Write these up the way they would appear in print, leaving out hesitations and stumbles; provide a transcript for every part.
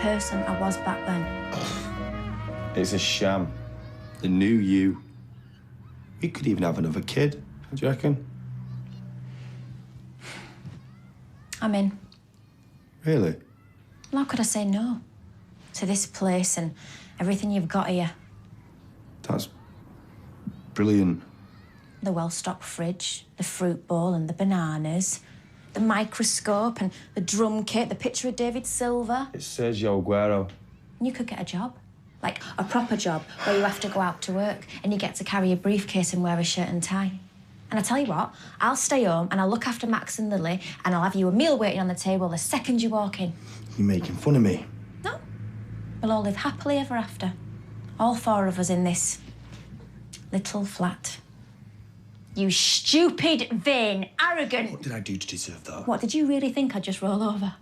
person I was back then. It's a sham. The new you. We could even have another kid. Do you reckon? I'm in. Really? Well, how could I say no to this place and everything you've got here? That's brilliant. The well-stocked fridge, the fruit bowl and the bananas, the microscope and the drum kit, the picture of David Silver. It's Sergio Aguero. And you could get a job. Like a proper job where you have to go out to work and you get to carry a briefcase and wear a shirt and tie. And I tell you what, I'll stay home and I'll look after Max and Lily and I'll have you a meal waiting on the table the second you walk in. You're making fun of me. No. We'll all live happily ever after. All four of us in this little flat. You stupid, vain, arrogant... What did I do to deserve that? What, did you really think I'd just roll over?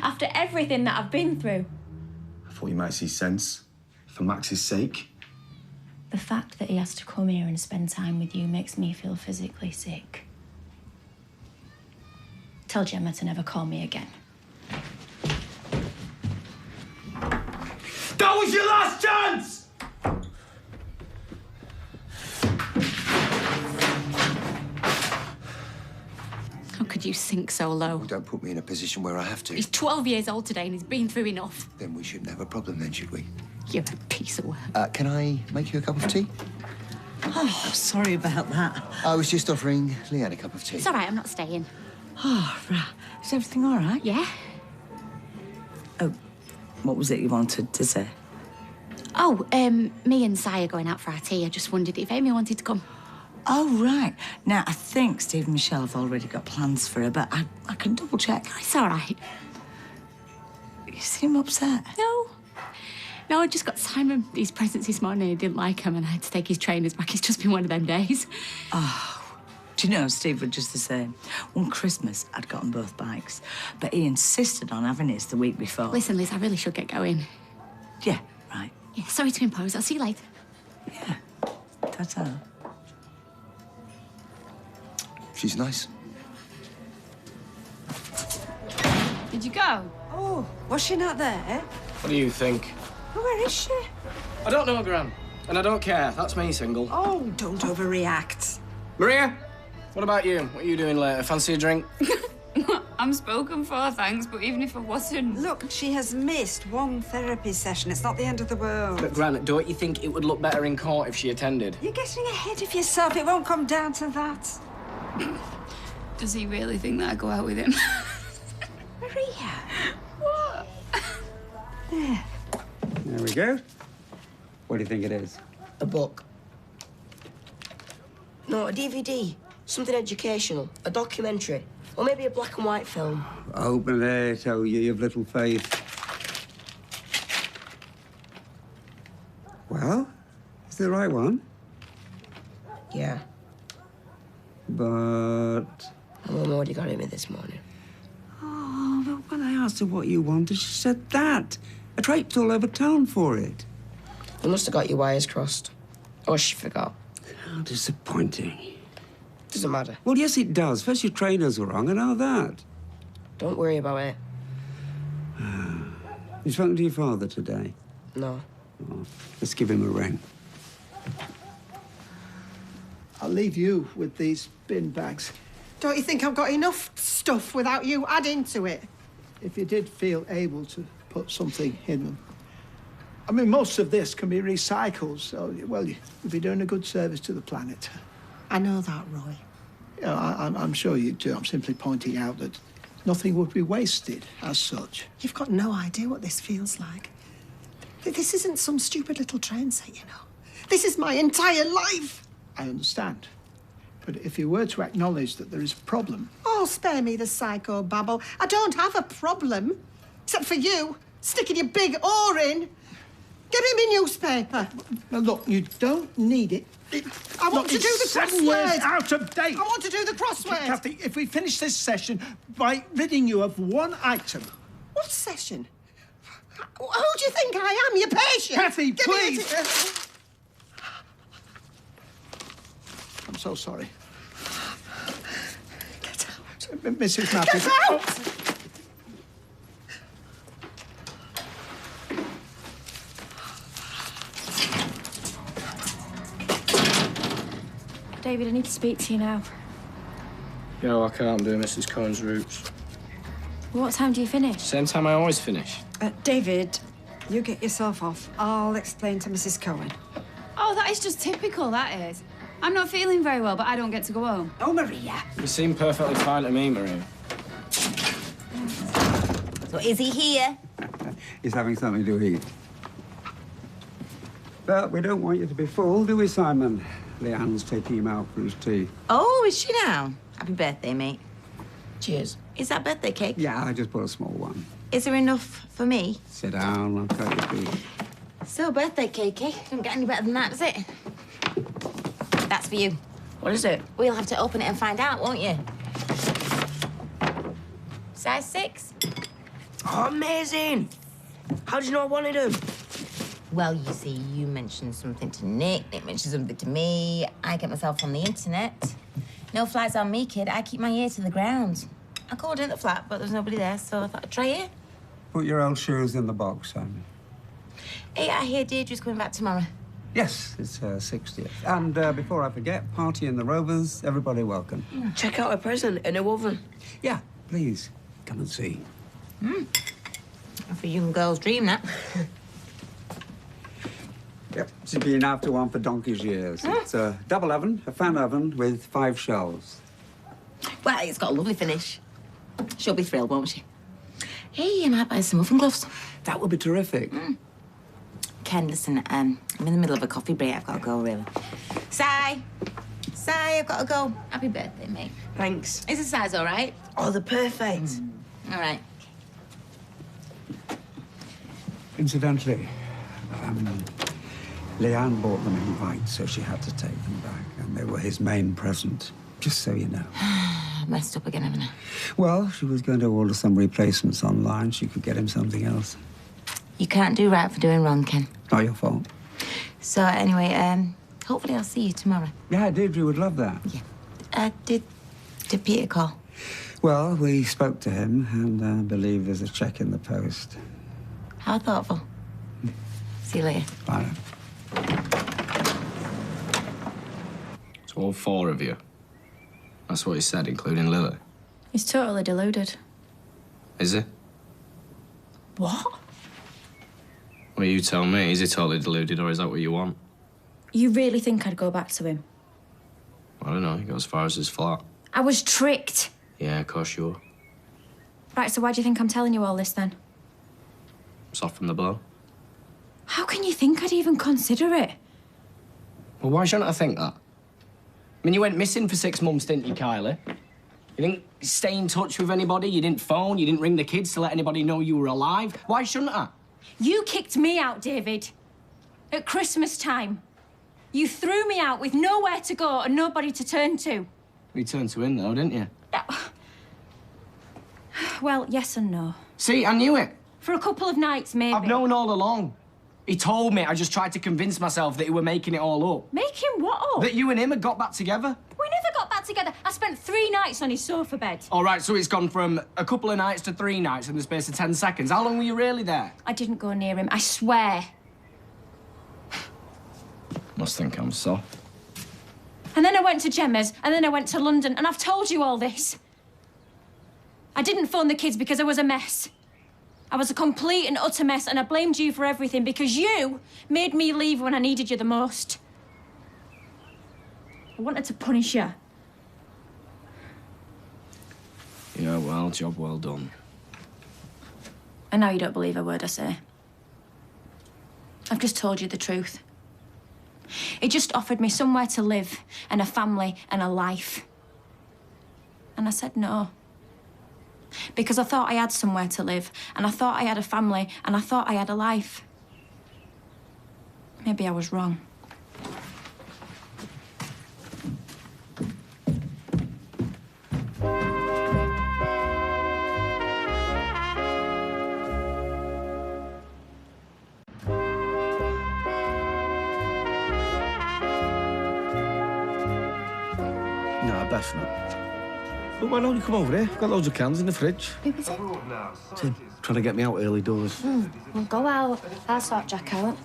After everything that I've been through? I thought you might see sense. For Max's sake. The fact that he has to come here and spend time with you makes me feel physically sick. Tell Gemma to never call me again. That was your last chance! How could you sink so low? Well, don't put me in a position where I have to. He's 12 years old today and he's been through enough. Then we shouldn't have a problem then, should we? You're a piece of work. Can I make you a cup of tea? Oh, sorry about that. I was just offering Leanne a cup of tea. It's all right, I'm not staying. Oh, right. Is everything all right? Yeah? Oh, what was it you wanted to say? Oh, me and Si are going out for our tea. I just wondered if Amy wanted to come. Oh, right. Now, I think Steve and Michelle have already got plans for her, but I can double check. Oh, it's all right. You seem upset. No, I just got Simon these presents this morning. He didn't like them and I had to take his trainers back. It's just been one of them days. Oh, do you know, Steve was just the same. One Christmas, I'd gotten both bikes, but he insisted on having his the week before. Listen, Liz, I really should get going. Yeah, right. Yeah, sorry to impose. I'll see you later. Yeah. Ta-ta. She's nice. Did you go? Oh, was she not there? What do you think? Oh, where is she? I don't know, Gran. And I don't care. That's me, single. Oh, don't overreact. Maria, what about you? What are you doing later? Fancy a drink? I'm spoken for, thanks, but even if I wasn't... Look, she has missed one therapy session. It's not the end of the world. But, Gran, don't you think it would look better in court if she attended? You're getting ahead of yourself. It won't come down to that. Does he really think that I go out with him? Maria. What? There. There we go. What do you think it is? A book. No, a DVD. Something educational. A documentary. Or maybe a black and white film. Open it, oh, ye of little faith. Well, is it the right one? Yeah. But... My mum already got it me this morning. Oh, but when I asked her what you wanted, she said that. I traipsed all over town for it. You must have got your wires crossed. Or she forgot. How disappointing. Doesn't matter. Well, yes, it does. First, your trainers were wrong, and now that. Don't worry about it. You spoken to your father today? No. Oh, let's give him a ring. I'll leave you with these bin bags. Don't you think I've got enough stuff without you adding to it? If you did feel able to put something in them. I mean, most of this can be recycled, so, well, you'd be doing a good service to the planet. I know that, Roy. You know, I'm sure you do. I'm simply pointing out that nothing would be wasted as such. You've got no idea what this feels like. This isn't some stupid little train set, you know. This is my entire life. I understand. But if you were to acknowledge that there is a problem... Oh, spare me the psycho-babble. I don't have a problem. Except for you, sticking your big oar in. Give me my newspaper. Now, look, you don't need it. I want to do the 7 years crossword. out of date. I want to do the crossword. Kathy, if we finish this session by ridding you of one item... What session? Who do you think I am, your patient? Kathy, Give me please. I'm so sorry. Get out. Mrs. Matthews. Get out! David, I need to speak to you now. Yo, I can't do Mrs. Cohen's roots. What time do you finish? Same time I always finish. David, you get yourself off. I'll explain to Mrs. Cohen. Oh, that is just typical, that is. I'm not feeling very well, but I don't get to go home. Oh, Maria. You seem perfectly fine to me, Maria. So is he here? He's having something to eat. But we don't want you to be full, do we, Simon? Leanne's taking him out for his tea. Oh, is she now? Happy birthday, mate. Cheers. Is that birthday cake? Yeah, I just bought a small one. Is there enough for me? Sit down, I'll cut your feet. So, birthday cake, eh? Don't get any better than that, does it? That's for you. What is it? We'll have to open it and find out, won't you? Size 6? Oh, amazing! How did you know I wanted them? Well, you see, you mentioned something to Nick mentioned something to me. I get myself on the internet. No flies on me, kid. I keep my ear to the ground. I called in at the flat, but there was nobody there, so I thought I'd try it. Put your old shoes in the box, Simon. Hey, I hear Deirdre's coming back tomorrow. Yes, it's her 60th. And before I forget, party in the Rovers, everybody welcome. Check out a present, a new oven. Yeah, please, come and see. For a young girl's dream, that. Yep, she's been after one for donkey's years. It's a double oven, a fan oven with 5 shelves. Well, it's got a lovely finish. She'll be thrilled, won't she? Hey, I might buy some muffin gloves. That would be terrific. Ken, listen, I'm in the middle of a coffee break. I've got to go, really. Si, I've got to go. Happy birthday, mate. Thanks. Is the size all right? Oh, they're perfect. All right. Incidentally, Leanne bought them invites, so she had to take them back, and they were his main present, just so you know. I messed up again, haven't I? Well, she was going to order some replacements online. She could get him something else. You can't do right for doing wrong, Ken. Not your fault. So, anyway, hopefully I'll see you tomorrow. Yeah, Deirdre would love that. Yeah. Did Peter call? Well, we spoke to him, and I believe there's a check in the post. How thoughtful. See you later. Bye. So all 4 of you. That's what he said, including Lily. He's totally deluded. Is he? What? Well, you tell me. Is he totally deluded, or is that what you want? You really think I'd go back to him? I don't know. He got as far as his flat. I was tricked. Yeah, of course you were. Right, so why do you think I'm telling you all this, then? Soften the blow. How can you think I'd even consider it? Well, why shouldn't I think that? I mean, you went missing for 6 months, didn't you, Kylie? You didn't stay in touch with anybody, you didn't phone, you didn't ring the kids to let anybody know you were alive. Why shouldn't I? You kicked me out, David. At Christmas time. You threw me out with nowhere to go and nobody to turn to. You turned to him, though, didn't you? Well, yes and no. See, I knew it. For a couple of nights, maybe. I've known all along. He told me. I just tried to convince myself that you were making it all up. Making what up? That you and him had got back together. We never got back together. I spent 3 nights on his sofa bed. All right, so it's gone from a couple of nights to 3 nights in the space of 10 seconds. How long were you really there? I didn't go near him, I swear. Must think I'm soft. And then I went to Gemma's, and then I went to London, and I've told you all this. I didn't phone the kids because I was a mess. I was a complete and utter mess, and I blamed you for everything because you made me leave when I needed you the most. I wanted to punish you. Yeah, well, job well done. And now you don't believe a word I say. I've just told you the truth. He just offered me somewhere to live, and a family, and a life. And I said no. Because I thought I had somewhere to live, and I thought I had a family, and I thought I had a life. Maybe I was wrong. No, best not. Look, why don't you come over here? I've got loads of cans in the fridge. Who is it? Tim, trying to get me out early doors. Well, go out. I'll sort Jack out.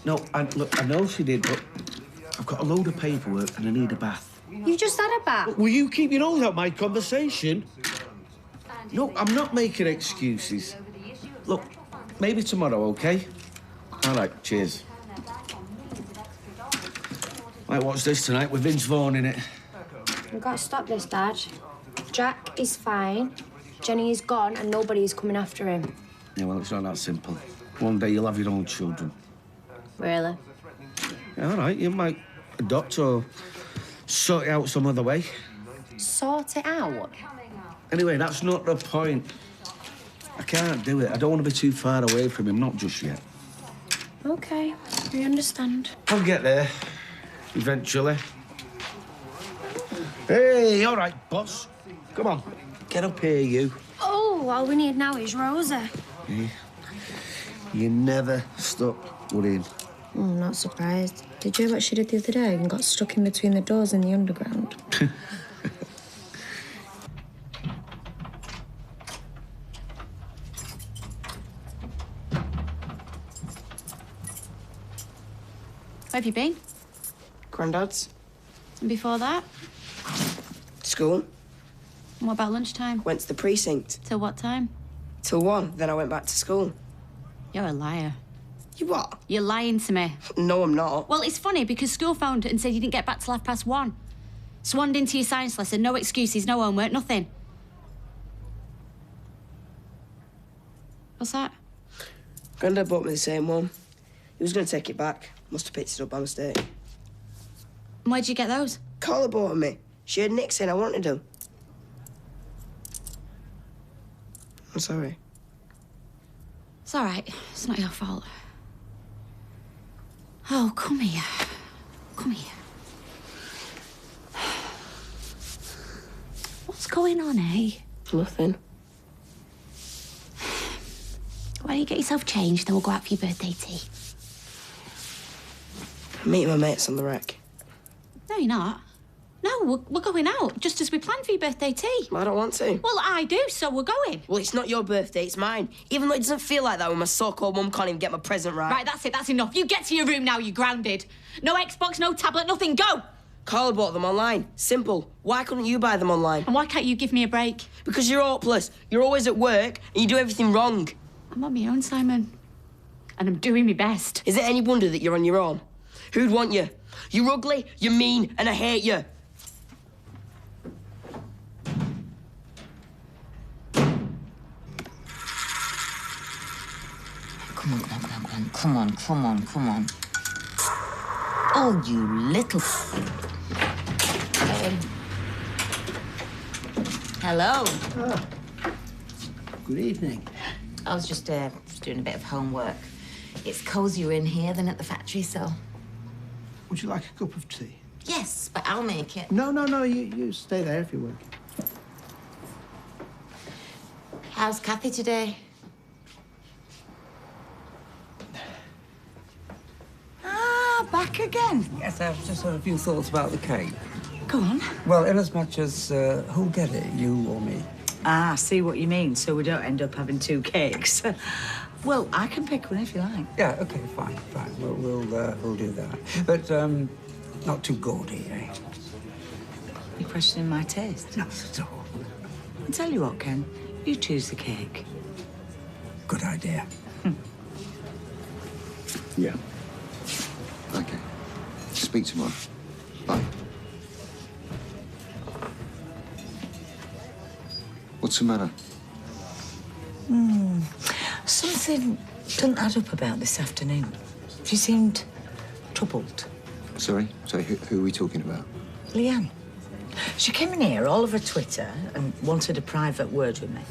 No, look, I know she did, but I've got a load of paperwork and I need a bath. You just had a bath. Will you keep your nose out my conversation? No, I'm not making excuses. Look, maybe tomorrow, OK? All right, cheers. Might watch this tonight with Vince Vaughn in it. We've got to stop this, Dad. Jack is fine, Jenny is gone, and nobody is coming after him. Yeah, well, it's not that simple. One day you'll have your own children. Really? Yeah, all right, you might adopt or sort it out some other way. Sort it out? Anyway, that's not the point. I can't do it. I don't want to be too far away from him, not just yet. OK, we understand. I'll get there, eventually. Hey, all right, boss. Come on, get up here, you. Oh, all we need now is Rosa. Yeah. You never stop worrying. I'm not surprised. Did you hear what she did the other day and got stuck in between the doors in the underground? Where have you been? Grandad's. And before that? School. And what about lunchtime? Went to the precinct. Till what time? Till 1. Then I went back to school. You're a liar. You what? You're lying to me. No, I'm not. Well, it's funny because school phoned and said you didn't get back till 1:30. Swanned into your science lesson, no excuses, no homework, nothing. What's that? Grandad bought me the same one. He was going to take it back. Must have picked it up by mistake. And where'd you get those? Carla bought them me. She heard Nick saying I wanted them. I'm sorry. It's all right. It's not your fault. Oh, come here. Come here. What's going on, eh? Nothing. Why don't you get yourself changed, then we'll go out for your birthday tea? I'm meeting my mates on the wreck. No, you're not. No, we're going out, just as we planned for your birthday tea. I don't want to. Well, I do, so we're going. Well, it's not your birthday, it's mine. Even though it doesn't feel like that when my so-called mum can't even get my present right. Right, that's it, that's enough. You get to your room now, you're grounded. No Xbox, no tablet, nothing, go! Carla bought them online. Simple. Why couldn't you buy them online? And why can't you give me a break? Because you're hopeless. You're always at work and you do everything wrong. I'm on my own, Simon. And I'm doing my best. Is it any wonder that you're on your own? Who'd want you? You're ugly, you're mean, and I hate you. Come on. Oh, you little... Hello. Ah. Good evening. I was just doing a bit of homework. It's cosier in here than at the factory, so... Would you like a cup of tea? Yes, but I'll make it. No, you stay there if you're working. How's Kathy today? Ah, back again. Yes, I've just had a few thoughts about the cake. Go on. Well, inasmuch as who'll get it, you or me? Ah, see what you mean, so we don't end up having two cakes. Well, I can pick one if you like. Yeah, OK, fine. We'll do that. But not too gaudy, eh? You're questioning my taste? Not at all. I'll tell you what, Ken. You choose the cake. Good idea. Yeah. OK. Speak tomorrow. Bye. What's the matter? Something doesn't add up about this afternoon. She seemed troubled. Sorry? Who are we talking about? Leanne. She came in here all over Twitter and wanted a private word with me.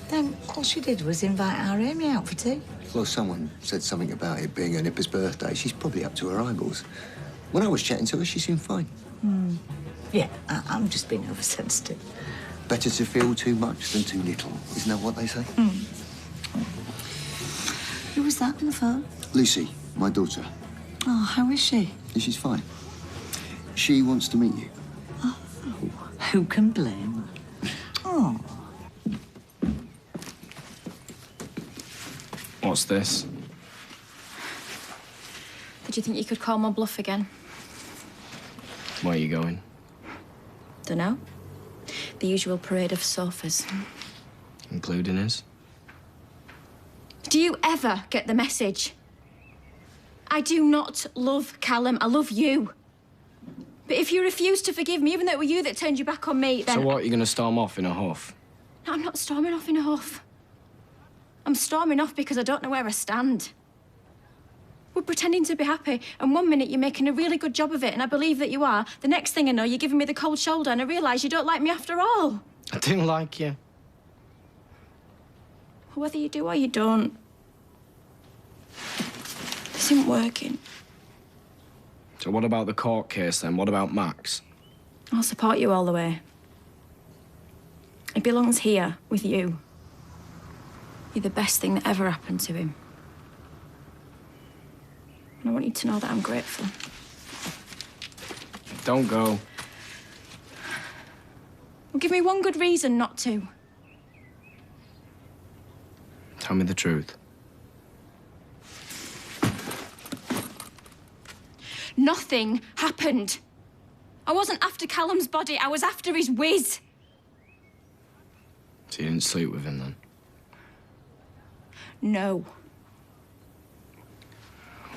Then all she did was invite our Amy out for tea. Well, someone said something about it being her nipper's birthday. She's probably up to her eyeballs. When I was chatting to her, she seemed fine. Yeah, I'm just being oversensitive. Better to feel too much than too little. Isn't that what they say? Who was that on the phone? Lucy, my daughter. Oh, how is she? She's fine. She wants to meet you. Oh, who can blame her? Oh. What's this? Did you think you could call my bluff again? Where are you going? Dunno. The usual parade of sofas. Including us? Do you ever get the message? I do not love Callum. I love you. But if you refuse to forgive me, even though it were you that turned your back on me, then... So what, you're going to storm off in a huff? No, I'm not storming off in a huff. I'm storming off because I don't know where I stand. We're pretending to be happy, and one minute you're making a really good job of it, and I believe that you are. The next thing I know, you're giving me the cold shoulder, and I realise you don't like me after all. I didn't like you. Whether you do or you don't. This isn't working. So what about the court case, then? What about Max? I'll support you all the way. He belongs here with you. You're the best thing that ever happened to him. And I want you to know that I'm grateful. Don't go. Well, give me one good reason not to. Tell me the truth. Nothing happened. I wasn't after Callum's body, I was after his whiz. So you didn't sleep with him, then? No.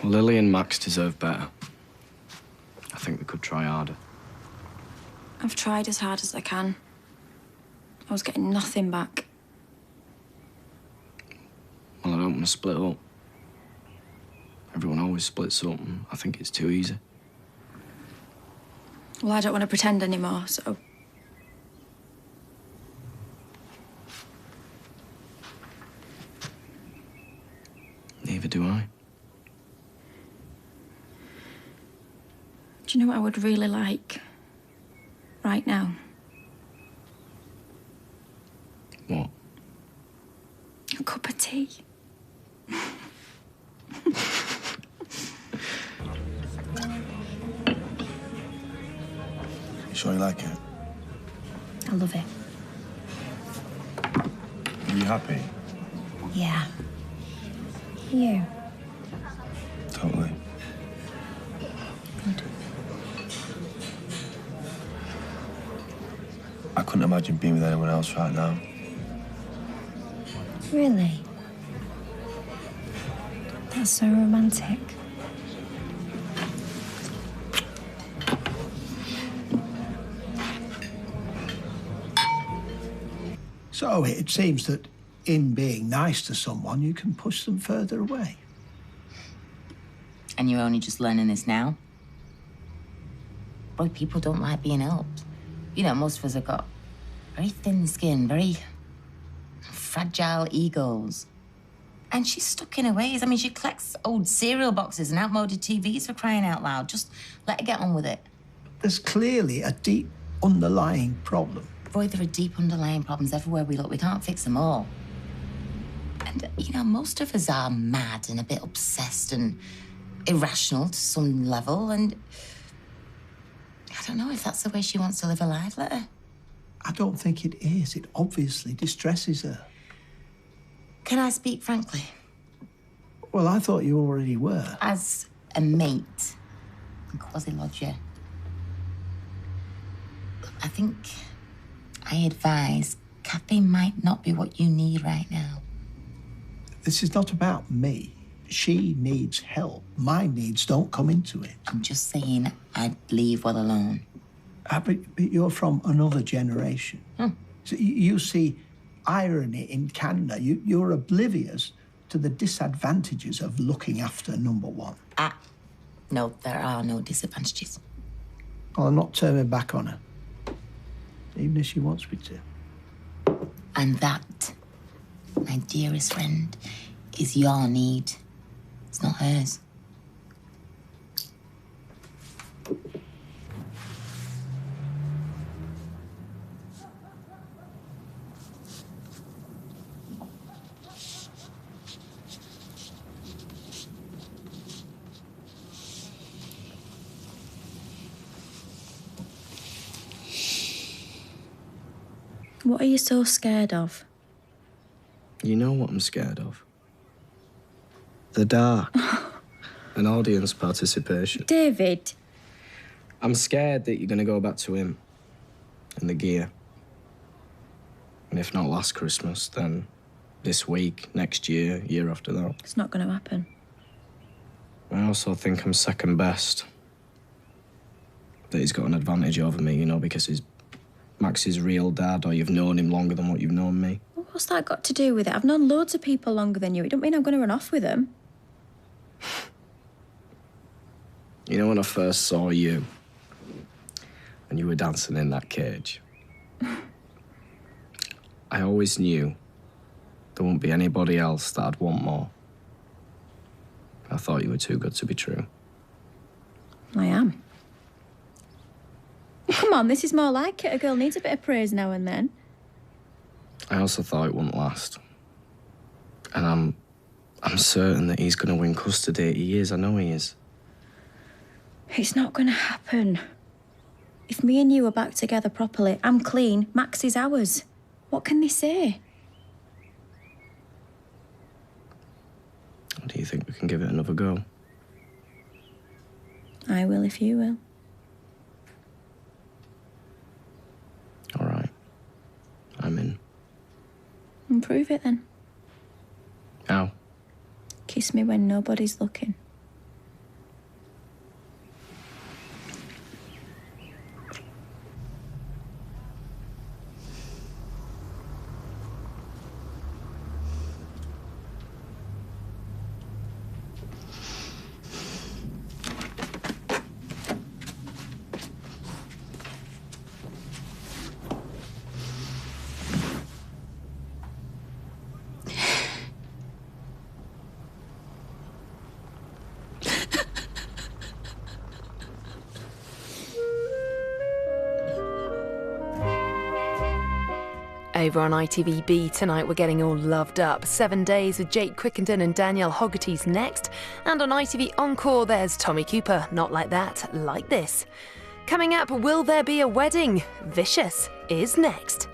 Well, Lily and Max deserve better. I think we could try harder. I've tried as hard as I can. I was getting nothing back. Well, I don't want to split up. Everyone always splits up, and I think it's too easy. Well, I don't want to pretend anymore, so... Neither do I. Do you know what I would really like right now? What? A cup of tea. You sure you like it? I love it. Are you happy? Yeah. You. Totally. Good. I couldn't imagine being with anyone else right now. Really? That's so romantic. So it seems that in being nice to someone, you can push them further away. And you're only just learning this now? Boy, people don't like being helped. You know, most of us have got very thin skin, very fragile egos. And she's stuck in her ways. I mean, she collects old cereal boxes and outmoded TVs, for crying out loud. Just let her get on with it. There's clearly a deep underlying problem. Boy, there are deep underlying problems everywhere we look. We can't fix them all. And, you know, most of us are mad and a bit obsessed and irrational to some level, and I don't know if that's the way she wants to live her life. Let her. I don't think it is. It obviously distresses her. Can I speak frankly? Well, I thought you already were. As a mate and quasi-lodger, I think I advise Kathy might not be what you need right now. This is not about me. She needs help. My needs don't come into it. I'm just saying I'd leave well alone. But you're from another generation. So you see irony in Canada. You're oblivious to the disadvantages of looking after number one. No, there are no disadvantages. Well, I'm not turning back on her, even if she wants me to. And that, my dearest friend, is your need. It's not hers. What are you so scared of? You know what I'm scared of? The dark. And audience participation. David. I'm scared that you're going to go back to him and the gear. And if not last Christmas, then this week, next year, year after that. It's not going to happen. I also think I'm second best. That he's got an advantage over me, you know, because he's Max's real dad, or you've known him longer than what you've known me. Well, what's that got to do with it? I've known loads of people longer than you. It don't mean I'm going to run off with them. You know, when I first saw you, and you were dancing in that cage, I always knew there wouldn't be anybody else that I'd want more. I thought you were too good to be true. I am. Come on, this is more like it. A girl needs a bit of praise now and then. I also thought it wouldn't last. And I'm certain that he's going to win custody. He is, I know he is. It's not going to happen. If me and you are back together properly, I'm clean, Max is ours. What can they say? Do you think we can give it another go? I will if you will. All right. I'm in. Improve it then. How? Kiss me when nobody's looking. Over on ITVB tonight, we're getting all loved up. 7 Days with Jake Quickenden and Danielle Hoggerty's next. And on ITV Encore, there's Tommy Cooper, Not Like That, Like This. Coming up, will there be a wedding? Vicious is next.